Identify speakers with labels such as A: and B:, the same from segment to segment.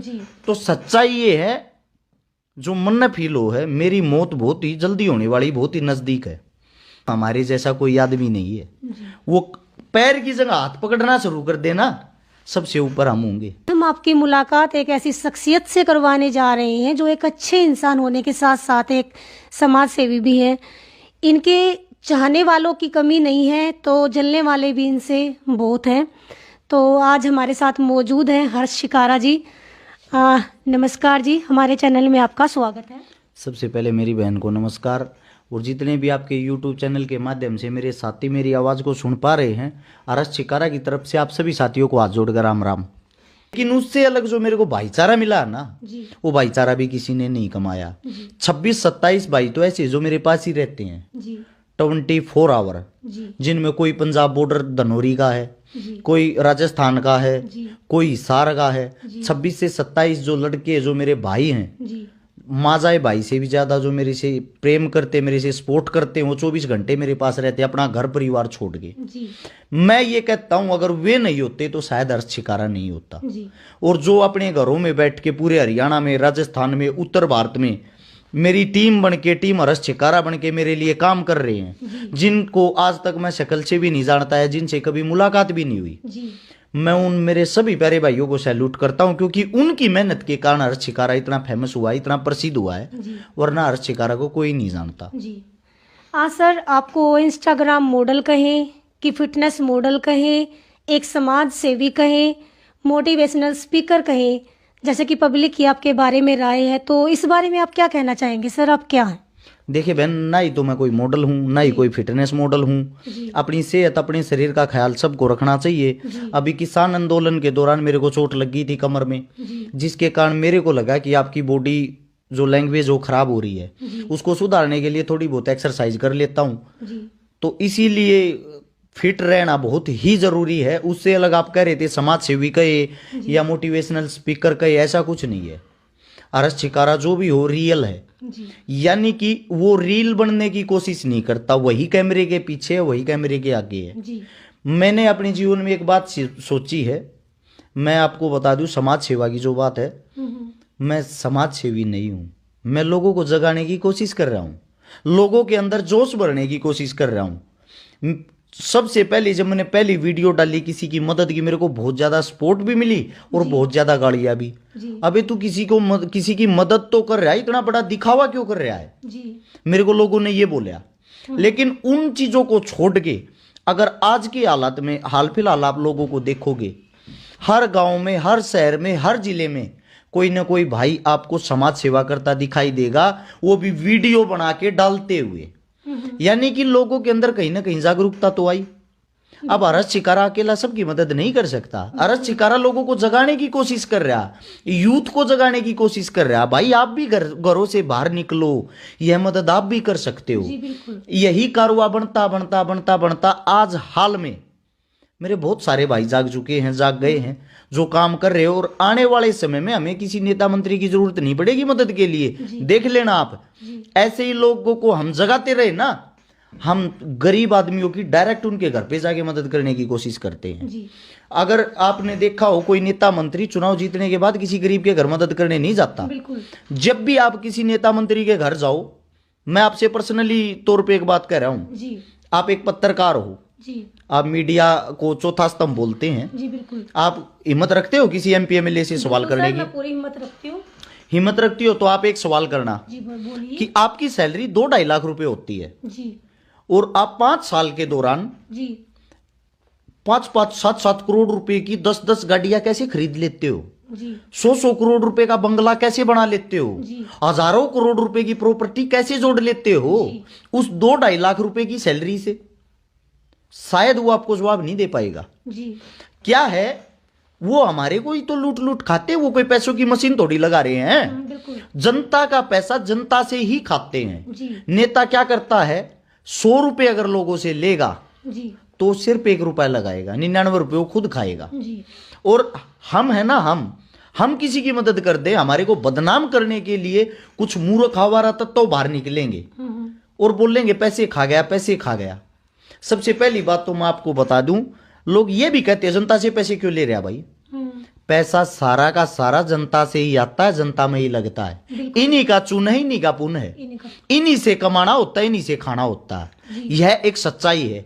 A: जी।
B: तो सच्चाई ये है, जो मन में फील हो है, मेरी मौत बहुत ही जल्दी होने वाली, बहुत ही नजदीक है। हमारे जैसा कोई आदमी नहीं है। वो पैर की जगह हाथ पकड़ना शुरू कर देना, सबसे ऊपर हम होंगे।
A: हम आपकी मुलाकात एक ऐसी शख्सियत से करवाने जा रहे हैं जो एक अच्छे इंसान होने के साथ साथ एक समाज सेवी भी है। इनके चाहने वालों की कमी नहीं है, तो जलने वाले भी इनसे बहुत हैं। तो आज हमारे साथ मौजूद हैं हर्ष शिकारा जी। नमस्कार जी, हमारे चैनल में आपका स्वागत है।
B: सबसे पहले मेरी बहन को नमस्कार, और जितने भी आपके YouTube चैनल के माध्यम से मेरे साथी मेरी आवाज़ को सुन पा रहे हैं, हर्ष शिकारा की तरफ से आप सभी साथियों को हाथ जोड़कर राम राम। लेकिन उससे अलग जो मेरे को भाईचारा मिला है ना, वो भाईचारा भी किसी ने नहीं कमाया। 26-27 भाई तो ऐसे जो मेरे पास ही रहते हैं 24 आवर, जिनमें कोई पंजाब बॉर्डर धनौरी का है, कोई राजस्थान का है, कोई हिसार का है। 26 से 27 जो लड़के जो मेरे भाई हैं, माजाए भाई से भी ज्यादा जो मेरे से प्रेम करते, मेरे से सपोर्ट करते हैं, वो 24 घंटे मेरे पास रहते हैं, अपना घर परिवार छोड़ के। मैं ये कहता हूं, अगर वे नहीं होते तो शायद हर्ष शिकारा नहीं होता। और जो अपने घरों में बैठ के पूरे हरियाणा में, राजस्थान में, उत्तर भारत में मेरी टीम बन के, टीम हर्ष शिकारा बन के मेरे लिए काम कर रहे हैं, जिनको आज तक मैं शक्ल से भी नहीं जानता है, जिनसे कभी मुलाकात भी नहीं हुई, मैं उन मेरे सभी प्यारे भाइयों को सैल्यूट करता हूं, क्योंकि उनकी मेहनत के कारण हर्ष शिकारा इतना फेमस हुआ है, इतना प्रसिद्ध हुआ है, वरना हर्ष शिकारा को कोई नहीं जानता।
A: सर, आपको इंस्टाग्राम मॉडल कहें कि फिटनेस मॉडल कहें, एक समाज सेवी कहें, मोटिवेशनल स्पीकर कहें, जैसे कि पब्लिक की आपके बारे में राय है, तो इस बारे में आप क्या कहना चाहेंगे सर? आप क्या हैं?
B: देखिए बहन, ना ही तो मैं कोई मॉडल हूँ, ना ही कोई फिटनेस मॉडल हूँ। अपनी सेहत, अपने शरीर का ख्याल सबको रखना चाहिए। अभी किसान आंदोलन के दौरान मेरे को चोट लगी थी कमर में, जिसके कारण मेरे को लगा कि आपकी बॉडी जो लैंग्वेज वो खराब हो रही है, उसको सुधारने के लिए थोड़ी बहुत एक्सरसाइज कर लेता हूँ। तो इसीलिए फिट रहना बहुत ही जरूरी है। उससे अलग आप कह रहे थे समाज सेवी कहे या मोटिवेशनल स्पीकर कहे, ऐसा कुछ नहीं है। हर्ष शिकारा जो भी हो रियल है, यानी कि वो रील बनने की कोशिश नहीं करता, वही कैमरे के पीछे है, वही कैमरे के आगे है। मैंने अपने जीवन में एक बात सोची है, मैं आपको बता दूं, समाज सेवा की जो बात है, मैं समाज सेवी नहीं हूं। मैं लोगों को जगाने की कोशिश कर रहा हूं, लोगों के अंदर जोश भरने की कोशिश कर रहा हूं। सबसे पहले जब मैंने पहली वीडियो डाली किसी की मदद की, मेरे को बहुत ज्यादा सपोर्ट भी मिली और बहुत ज्यादा गालियां भी। अबे तू किसी की मदद तो कर रहा है, इतना बड़ा दिखावा क्यों कर रहा है? मेरे को लोगों ने ये बोला। लेकिन उन चीजों को छोड़ के अगर आज के हालात में, हाल फिलहाल आप लोगों को देखोगे, हर गांव में, हर शहर में, हर जिले में कोई ना कोई भाई आपको समाज सेवा करता दिखाई देगा, वो भी वीडियो बना के डालते हुए। यानी कि लोगों के अंदर कहीं ना कहीं जागरूकता तो आई। अब हर्ष शिकारा अकेला सबकी मदद नहीं कर सकता। हर्ष शिकारा लोगों को जगाने की कोशिश कर रहा, यूथ को जगाने की कोशिश कर रहा। भाई आप भी घरों से बाहर निकलो, यह मदद आप भी कर सकते हो। यही कारवा बनता बनता बनता बनता आज हाल में मेरे बहुत सारे भाई जाग चुके हैं, जाग गए हैं, जो काम कर रहे हो। और आने वाले समय में हमें किसी नेता मंत्री की जरूरत नहीं पड़ेगी मदद के लिए। देख लेना आप, ऐसे ही लोगों को हम जगाते रहे ना, हम गरीब आदमियों की डायरेक्ट उनके घर पे जाके मदद करने की कोशिश करते हैं। अगर आपने देखा हो, कोई नेता मंत्री चुनाव जीतने के बाद किसी गरीब के घर मदद करने नहीं जाता। जब भी आप किसी नेता मंत्री के घर जाओ, मैं आपसे पर्सनली तौर पे एक बात कह रहा हूं, आप एक पत्रकार हो, आप मीडिया को चौथा स्तंभ बोलते हैं, आप हिम्मत रखते हो किसी MP MLA से सवाल करने की?
A: पूरी हिम्मत रखती हूँ।
B: हिम्मत रखती हो तो आप एक सवाल करना कि आपकी सैलरी 2-2.5 लाख रुपए होती है, और आप 5 साल के दौरान 5-5, 7-7 करोड़ रुपए की 10-10 गाड़ियां कैसे खरीद लेते हो? 100-100 करोड़ रुपए का बंगला कैसे बना लेते हो? हजारों करोड़ रुपए की प्रॉपर्टी कैसे जोड़ लेते हो उस 2-2.5 लाख रुपए की सैलरी से? शायद वो आपको जवाब नहीं दे पाएगा। क्या है, वो हमारे को ही तो लूट लूट खाते, वो कोई पैसों की मशीन थोड़ी लगा रहे हैं। जनता का पैसा जनता से ही खाते हैं। नेता क्या करता है, 100 रुपए अगर लोगों से लेगा तो सिर्फ 1 रुपया लगाएगा, 99 रुपये वो खुद खाएगा। और हम है ना, हम किसी की मदद कर दे, हमारे को बदनाम करने के लिए कुछ मूर्ख आवारा तत्व बाहर निकलेंगे और बोलेंगे पैसे खा गया, पैसे खा गया। सबसे पहली बात तो मैं आपको बता दूं, लोग ये भी कहते हैं जनता से पैसे क्यों ले रहा भाई? पैसा सारा का सारा जनता से ही आता है, जनता में ही लगता है। इन्हीं का चून है, इन्हीं का पुण्य है, इन्हीं से कमाना होता है, इन्हीं से खाना होता है। यह एक सच्चाई है।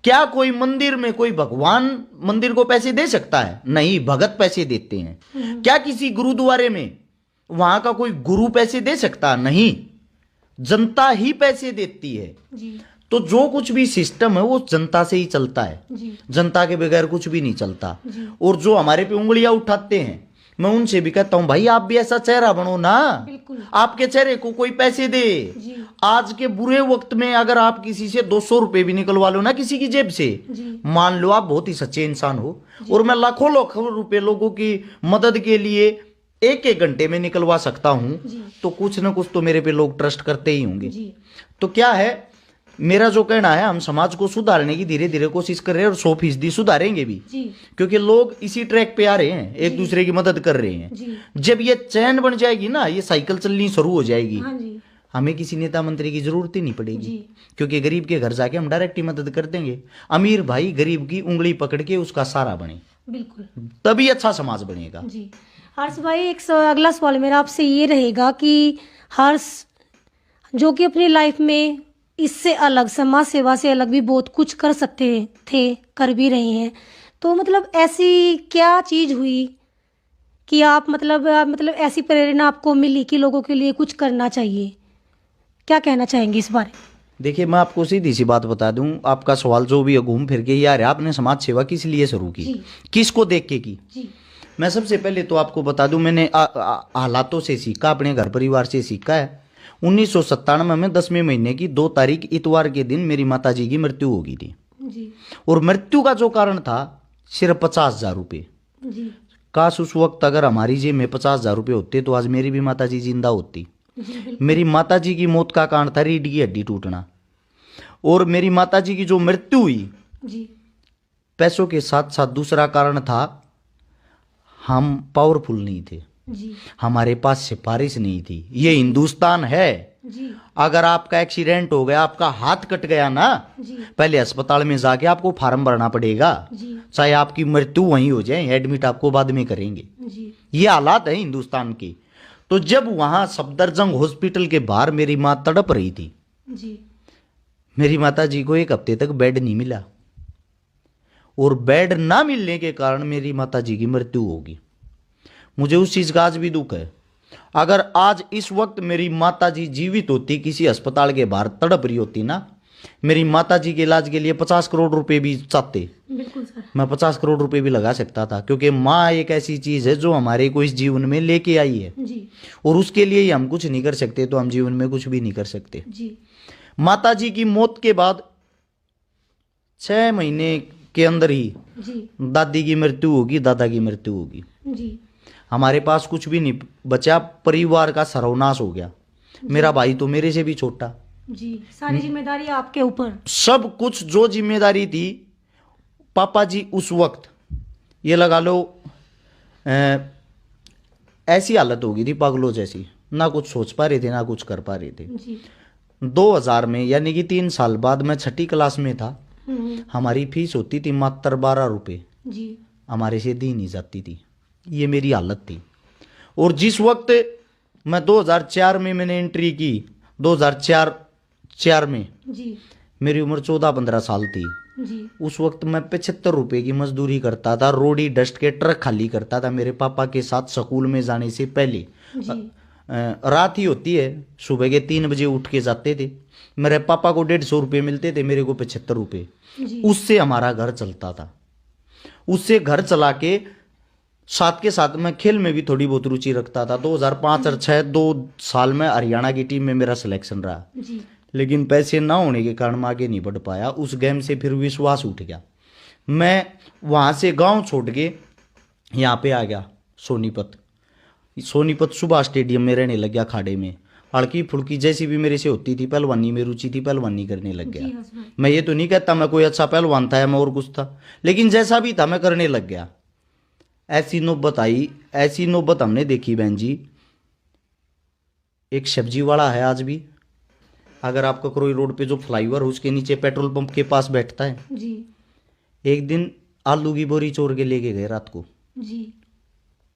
B: क्या कोई मंदिर में कोई भगवान मंदिर को पैसे दे सकता है? नहीं, भगत पैसे देते हैं। क्या किसी गुरुद्वारे में वहां का कोई गुरु पैसे दे सकता? नहीं, जनता ही पैसे देती है। तो जो कुछ भी सिस्टम है वो जनता से ही चलता है, जनता के बगैर कुछ भी नहीं चलता। और जो हमारे पे उंगलियां उठाते हैं, मैं उनसे भी कहता हूं भाई आप भी ऐसा चेहरा बनो ना, आपके चेहरे को कोई पैसे दे। आज के बुरे वक्त में अगर आप किसी से 200 रुपए भी निकलवा लो ना किसी की जेब से, मान लो आप बहुत ही सच्चे इंसान हो, और मैं लाखों लाखों रुपए लोगों की मदद के लिए एक एक घंटे में निकलवा सकता हूं, तो कुछ ना कुछ तो मेरे पे लोग ट्रस्ट करते ही होंगे। तो क्या है, मेरा जो कहना है, हम समाज को सुधारने की धीरे धीरे कोशिश कर रहे हैं और 100% सुधारेंगे भी, क्योंकि लोग इसी ट्रैक पे आ रहे हैं, एक दूसरे की मदद कर रहे हैं। जब ये चैन बन जाएगी ना, ये साइकिल चलनी शुरू हो जाएगी, हमें किसी नेता मंत्री की जरूरत ही नहीं पड़ेगी, क्योंकि गरीब के घर जाके हम डायरेक्ट ही मदद कर देंगे। अमीर भाई गरीब की उंगली पकड़ के उसका सहारा बने, बिल्कुल, तभी अच्छा समाज बनेगा।
A: हर्ष भाई, एक अगला सवाल मेरा आपसे ये रहेगा कि हर्ष जो कि अपनी लाइफ में इससे अलग, समाज सेवा से अलग भी बहुत कुछ कर सकते थे, कर भी रहे हैं, तो मतलब ऐसी क्या चीज़ हुई कि आप मतलब ऐसी प्रेरणा आपको मिली कि लोगों के लिए कुछ करना चाहिए? क्या कहना चाहेंगे इस बारे?
B: देखिए, मैं आपको सीधी सी बात बता दूं, आपका सवाल जो भी घूम फिर के यार आपने समाज सेवा किस लिए शुरू की, किसको देख के की? मैं सबसे पहले तो आपको बता दूं, मैंने हालातों से सीखा, अपने घर परिवार से सीखा है। 1997 में 10वें महीने की 2 तारीख इतवार के दिन मेरी माताजी की मृत्यु हो गई थी, और मृत्यु का जो कारण था सिर्फ 50,000 रुपये। काश उस वक्त अगर हमारी जेब में 50,000 रुपये होते तो आज मेरी भी माताजी जिंदा होती। मेरी माताजी की मौत का कारण था रीढ़ की हड्डी टूटना, और मेरी माताजी की जो मृत्यु हुई, पैसों के साथ साथ दूसरा कारण था हम पावरफुल नहीं थे, हमारे पास सिफारिश नहीं थी। ये हिंदुस्तान है, अगर आपका एक्सीडेंट हो गया, आपका हाथ कट गया ना, पहले अस्पताल में जाके आपको फार्म भरना पड़ेगा, चाहे आपकी मृत्यु वहीं हो जाए, एडमिट आपको बाद में करेंगे। ये हालात है हिंदुस्तान की। तो जब वहां सफदरजंग हॉस्पिटल के बाहर मेरी मां तड़प रही थी, मेरी माता जी को 1 हफ्ते तक बेड नहीं मिला, और बेड ना मिलने के कारण मेरी माता जी की मृत्यु होगी। मुझे उस चीज का आज भी दुख है। अगर आज इस वक्त मेरी माता जी जीवित होती, किसी अस्पताल के बाहर तड़प रही होती ना, मेरी माता जी के इलाज के लिए 50 करोड़ रुपए भी चाहते, बिल्कुल सर, मैं 50 करोड़ रुपए भी लगा सकता था, क्योंकि माँ एक ऐसी चीज है जो हमारे को इस जीवन में लेके आई है जी। और उसके लिए ही हम कुछ नहीं कर सकते तो हम जीवन में कुछ भी नहीं कर सकते जी। माता जी की मौत के बाद 6 महीने के अंदर ही जी। दादी की मृत्यु होगी, दादा की मृत्यु होगी जी। हमारे पास कुछ भी नहीं बचा, परिवार का सर्वनाश हो गया। मेरा भाई तो मेरे से भी छोटा
A: जी, सारी जिम्मेदारी आपके ऊपर,
B: सब कुछ जो जिम्मेदारी थी पापा जी उस वक्त ये लगा लो ऐसी हालत हो गई थी पागलों जैसी, ना कुछ सोच पा रहे थे ना कुछ कर पा रहे थे जी। 2000 में यानी कि 3 साल बाद मैं 6ठी क्लास में था, हमारी फीस होती थी मात्र 12 रुपये जी, हमारे से दी नहीं जाती थी। ये मेरी हालत थी। और जिस वक्त मैं 2004 में मैंने एंट्री की, 2004 में जी। मेरी उम्र 14-15 साल थी जी। उस वक्त मैं 75 रुपये की मजदूरी करता था, रोडी डस्ट के ट्रक खाली करता था मेरे पापा के साथ स्कूल में जाने से पहले। रात ही होती है, सुबह के 3 बजे उठ के जाते थे। मेरे पापा को 150 रुपये मिलते थे, मेरे को 75 रुपये। उससे हमारा घर चलता था। उससे घर चला के साथ के साथ मैं खेल में भी थोड़ी बहुत रुचि रखता था। 2005 और 2006 2 साल में हरियाणा की टीम में मेरा सिलेक्शन रहा जी। लेकिन पैसे ना होने के कारण मैं आगे नहीं बढ़ पाया। उस गेम से फिर विश्वास उठ गया। मैं वहाँ से गांव छोड़ के यहाँ पे आ गया सोनीपत सुभाष स्टेडियम में रहने लग गया। खाड़े में हल्की फुल्की जैसी भी मेरे से होती थी, पहलवानी में रुचि थी, पहलवानी करने लग गया। मैं ये तो नहीं कहता मैं कोई अच्छा पहलवान था या मैं और कुछ था, लेकिन जैसा भी था मैं करने लग गया। ऐसी नौबत हमने देखी बहन जी। एक सब्जी वाला है आज भी, अगर आपका करोई रोड पे जो फ्लाईओवर है उसके नीचे पेट्रोल पंप के पास बैठता है जी। एक दिन आलू की बोरी चोर के लेके गए रात को जी।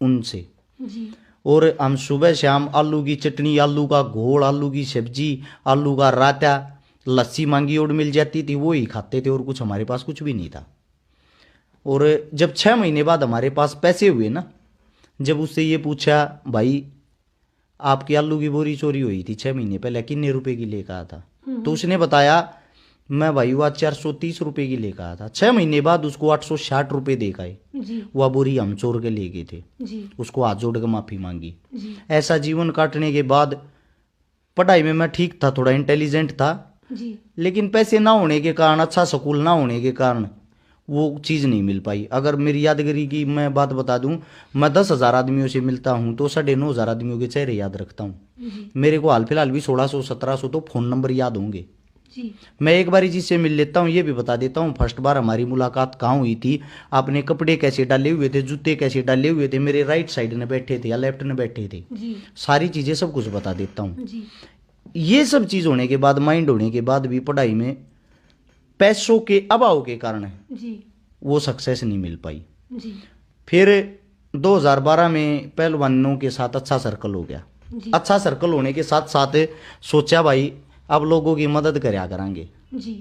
B: उनसे।
A: जी
B: और हम सुबह शाम आलू की चटनी, आलू का घोल, आलू की सब्जी, आलू का रायता, लस्सी मांगी और मिल जाती थी, वो ही खाते थे और कुछ हमारे पास कुछ भी नहीं था। और जब 6 महीने बाद हमारे पास पैसे हुए ना, जब उससे ये पूछा, भाई आपकी आलू की बोरी चोरी हुई थी 6 महीने पहले, कितने रुपए की लेकर आया था? तो उसने बताया, मैं भाई वह 430 रुपए की लेकर आया था। 6 महीने बाद उसको 860 रुपए दे गए। वह बोरी हम चोर के ले गए थे। उसको हाथ जोड़ के माफी मांगी। ऐसा जीवन काटने के बाद पढ़ाई में मैं ठीक था, थोड़ा इंटेलिजेंट था, लेकिन पैसे ना होने के कारण, अच्छा स्कूल ना होने के कारण वो चीज़ नहीं मिल पाई। अगर मेरी यादगिरी की मैं बात बता दूं, मैं 10,000 आदमियों से मिलता हूं तो 9,500 आदमियों के चेहरे याद रखता हूं। मेरे को हाल फिलहाल भी 1600-1700 तो फोन नंबर याद होंगे। मैं एक बार जिससे मिल लेता हूँ, ये भी बता देता हूँ, फर्स्ट बार हमारी मुलाकात कहाँ हुई थी, आपने कपड़े कैसे डाले हुए थे, जूते कैसे डाले हुए थे, मेरे राइट साइड में बैठे थे या लेफ्ट में बैठे थे, सारी चीज़ें सब कुछ बता देता हूँ। ये सब चीज़ होने के बाद, माइंड होने के बाद भी पढ़ाई में पैसों के अभाव के कारण वो सक्सेस नहीं मिल पाई। फिर 2012 में पहलवानों के साथ अच्छा सर्कल हो गया। अच्छा सर्कल होने के साथ साथ सोचा भाई अब लोगों की मदद करया करांगे,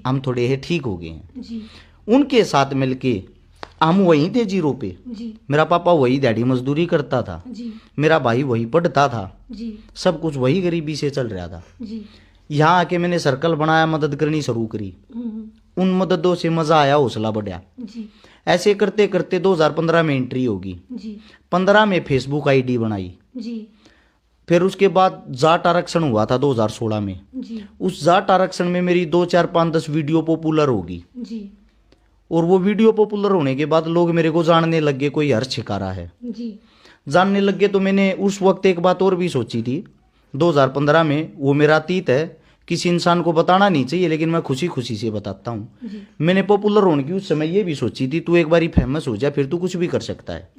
B: हम थोड़े है ठीक हो गए हैं। उनके साथ मिलके हम वहीं थे जीरो पे। मेरा पापा वही दिहाड़ी मजदूरी करता था, मेरा भाई वही पढ़ता था, सब कुछ वही गरीबी से चल रहा था। यहाँ आके मैंने सर्कल बनाया, मदद करनी शुरू करी, उन मददों से मजा आया, हौसला बढ़ा। ऐसे करते करते 2015 में एंट्री होगी, 15 में फेसबुक आईडी बनाई। फिर उसके बाद जाट आरक्षण हुआ था 2016 में। उस जाट आरक्षण में मेरी 2, 4, 5, 10 वीडियो पॉपुलर होगी। और वो वीडियो पॉपुलर होने के बाद लोग मेरे को जानने लग गए, कोई हर्ष छिकारा है जानने लग गए। तो मैंने उस वक्त एक बात और भी सोची थी 2015 में, वो मेरा अतीत है, किसी इंसान को बताना नहीं चाहिए, लेकिन मैं खुशी खुशी से बताता हूँ। मैंने पॉपुलर होने की उस समय ये भी सोची थी, तू एक बारी फेमस हो जा फिर तू कुछ भी कर सकता है।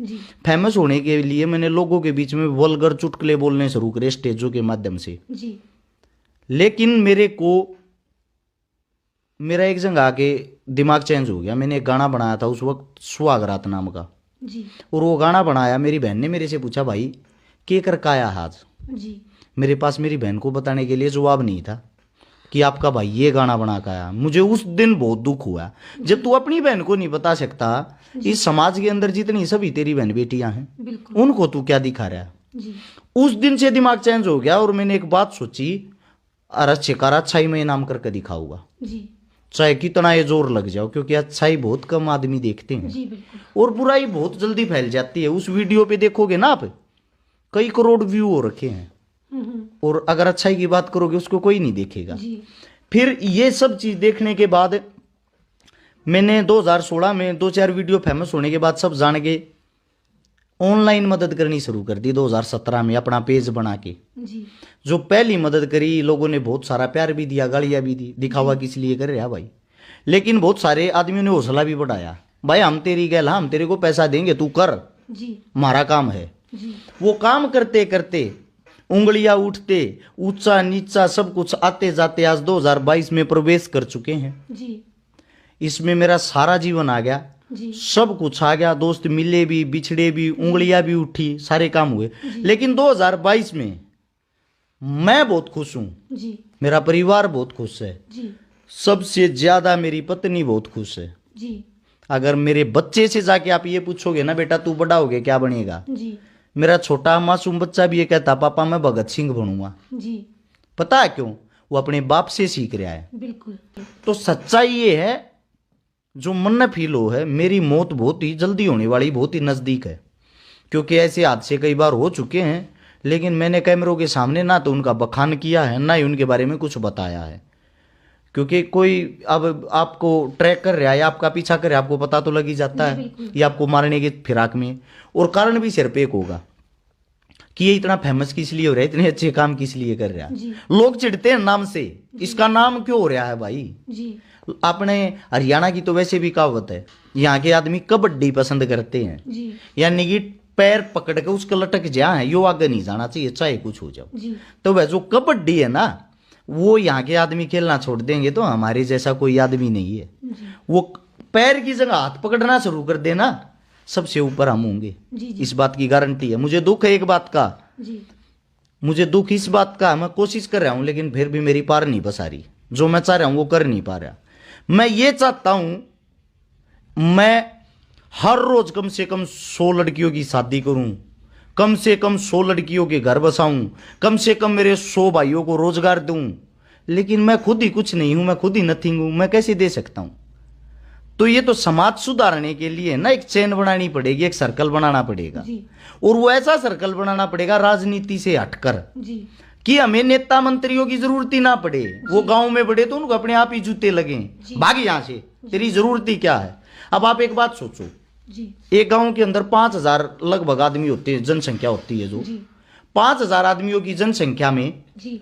B: फेमस होने के लिए मैंने लोगों के बीच में वल्गर चुटकुले बोलने शुरू करे स्टेजों के माध्यम से। लेकिन मेरा एक जगह आके दिमाग चेंज हो गया। मैंने एक गाना बनाया था उस वक्त, सुहागरात नाम का, और वो गाना बनाया, मेरी बहन ने मेरे से पूछा, भाई के कर काया आज? मेरे पास मेरी बहन को बताने के लिए जवाब नहीं था कि आपका भाई ये गाना बना के आया। मुझे उस दिन बहुत दुख हुआ। जब तू अपनी बहन को नहीं बता सकता, इस समाज के अंदर जितनी सभी तेरी बहन बेटियां हैं, उनको तू क्या दिखा रहा है? उस दिन से दिमाग चेंज हो गया और मैंने एक बात सोची, अरे छिकारा अच्छाई में नाम करके दिखाऊंगा, चाहे कितना ये जोर लग जाओ, क्योंकि अच्छाई बहुत कम आदमी देखते हैं और बुराई बहुत जल्दी फैल जाती है। उस वीडियो पे देखोगे ना आप, कई करोड़ व्यू हो रखे हैं, और अगर अच्छाई की बात करोगे उसको कोई नहीं देखेगा। फिर ये सब चीज देखने के बाद मैंने 2016 में 2-4 वीडियो फेमस होने के बाद सब जान के ऑनलाइन मदद करनी शुरू कर दी। 2017 में अपना पेज बना के जो पहली मदद करी, लोगों ने बहुत सारा प्यार भी दिया, गालियां भी दी, दिखावा किस लिए कर रहा भाई, लेकिन बहुत सारे आदमियों ने हौसला भी बढ़ाया, भाई हम तेरी गैल, हम तेरे को पैसा देंगे, तू कर, हमारा काम है। वो काम करते करते उंगलियां उठते, ऊंचा नीचा सब कुछ आते जाते आज 2022 में प्रवेश कर चुके हैं। इसमें मेरा सारा जीवन आ गया, सब कुछ आ गया, दोस्त मिले भी, बिछड़े भी, उंगलियां भी उठी, सारे काम हुए। लेकिन 2022 में मैं बहुत खुश हूं, मेरा परिवार बहुत खुश है, सबसे ज्यादा मेरी पत्नी बहुत खुश है। अगर मेरे बच्चे से जाके आप ये पूछोगे ना, बेटा तू बड़ा हो गया क्या बनेगा, मेरा छोटा मासूम बच्चा भी ये कहता, पापा मैं भगत सिंह बनूंगा। पता है क्यों? वो अपने बाप से सीख रहा है। बिल्कुल। तो सच्चाई ये है, जो मन में फील हो है, मेरी मौत बहुत ही जल्दी होने वाली, बहुत ही नजदीक है, क्योंकि ऐसे हादसे कई बार हो चुके हैं, लेकिन मैंने कैमरों के सामने ना तो उनका बखान किया है, ना ही उनके बारे में कुछ बताया है, क्योंकि कोई अब आपको ट्रैक कर रहा है, आपका पीछा कर रहा है, आपको पता तो लग ही जाता है, ये आपको मारने के फिराक में, और कारण भी सिर पे एक होगा कि ये इतना फेमस किस लिए हो रहा है, इतने अच्छे काम किस लिए कर रहा है। लोग चिढ़ते हैं नाम से, इसका नाम क्यों हो रहा है भाई? अपने हरियाणा की तो वैसे भी कहावत है, यहाँ के आदमी कबड्डी पसंद करते हैं, यानी कि पैर पकड़ के उसका लटक जा है, यो आगे नहीं जाना चाहिए चाहे कुछ हो जाओ। तो वह जो कबड्डी है ना, वो यहाँ के आदमी खेलना छोड़ देंगे तो हमारे जैसा कोई आदमी नहीं है। वो पैर की जगह हाथ पकड़ना शुरू कर देना, सबसे ऊपर हम होंगे।
A: जी जी
B: इस बात की गारंटी है। मुझे दुख है एक बात का,
A: जी
B: मुझे दुख इस बात का, मैं कोशिश कर रहा हूं लेकिन फिर भी मेरी पार नहीं बसा रही। जो मैं चाह रहा हूं वो कर नहीं पा रहा। मैं ये चाहता हूं मैं हर रोज कम से कम 100 लड़कियों की शादी करूं, कम से कम 100 लड़कियों के घर बसाऊं, कम से कम मेरे 100 भाइयों को रोजगार दूं। लेकिन मैं खुद ही कुछ नहीं हूं, मैं खुद ही नथिंग हूं, मैं कैसे दे सकता हूं? तो ये तो समाज सुधारने के लिए ना एक चेन बनानी पड़ेगी, एक सर्कल बनाना पड़ेगा।
A: जी
B: और वो ऐसा सर्कल बनाना पड़ेगा राजनीति से हटकर,
A: जी
B: कि हमें नेता मंत्रियों की जरूरत ही ना पड़े। वो गांव में बड़े तो उनको अपने आप ही जूते लगे, भाग यहां से, तेरी जरूरत ही क्या है। अब आप एक बात सोचो,
A: जी
B: एक गांव के अंदर 5,000 लगभग आदमी होते हैं, जनसंख्या होती है। जो
A: जी
B: 5,000 आदमियों की जनसंख्या में
A: जी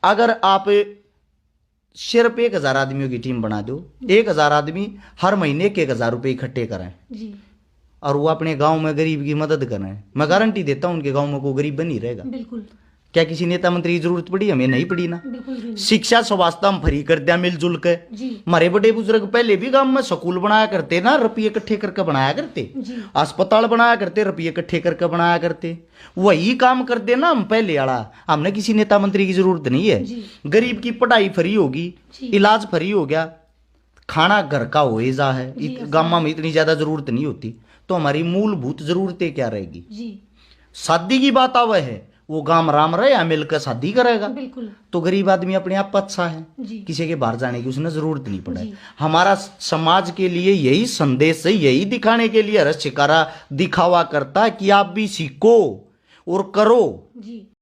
B: अगर आप सिर्फ 1,000 आदमियों की टीम बना दो, 1,000 आदमी हर महीने 1,000 रुपए इकट्ठे करें
A: जी
B: और वो अपने गांव में गरीब की मदद करें, मैं गारंटी देता हूं उनके गांव में कोई गरीब बनी रहेगा।
A: बिल्कुल
B: क्या किसी नेता मंत्री की जरूरत पड़ी? हमें नहीं पड़ी ना।
A: बिल्कुल भी नहीं।
B: शिक्षा स्वास्थ्य हम फ्री कर दिया मिलजुल के।
A: जी
B: हमारे बड़े बुजुर्ग पहले भी गांव में स्कूल बनाया करते ना, रुपये इकट्ठे करके बनाया करते,
A: जी
B: अस्पताल बनाया करते, रुपये इकट्ठे करके बनाया करते। वही काम कर देना हम पहले वाला। हमने किसी नेता मंत्री की जरूरत नहीं है।
A: जी
B: गरीब की पढ़ाई फ्री होगी,
A: जी।
B: इलाज फ्री हो गया, खाना घर का होएजा है,
A: जी,
B: गांव में इतनी ज्यादा जरूरत नहीं होती। तो हमारी मूलभूत जरूरतें क्या रहेगी?
A: जी
B: शादी की बात आवे है, वो गांव राम रहे या मिलकर शादी करेगा।
A: बिल्कुल
B: तो गरीब आदमी अपने आप अच्छा है,
A: जी
B: किसी के बाहर जाने की उसने जरूरत नहीं पड़ा।
A: जी।
B: हमारा समाज के लिए यही संदेश है, यही दिखाने के लिए रस शिकारा दिखावा करता है कि आप भी सीखो और करो।
A: जी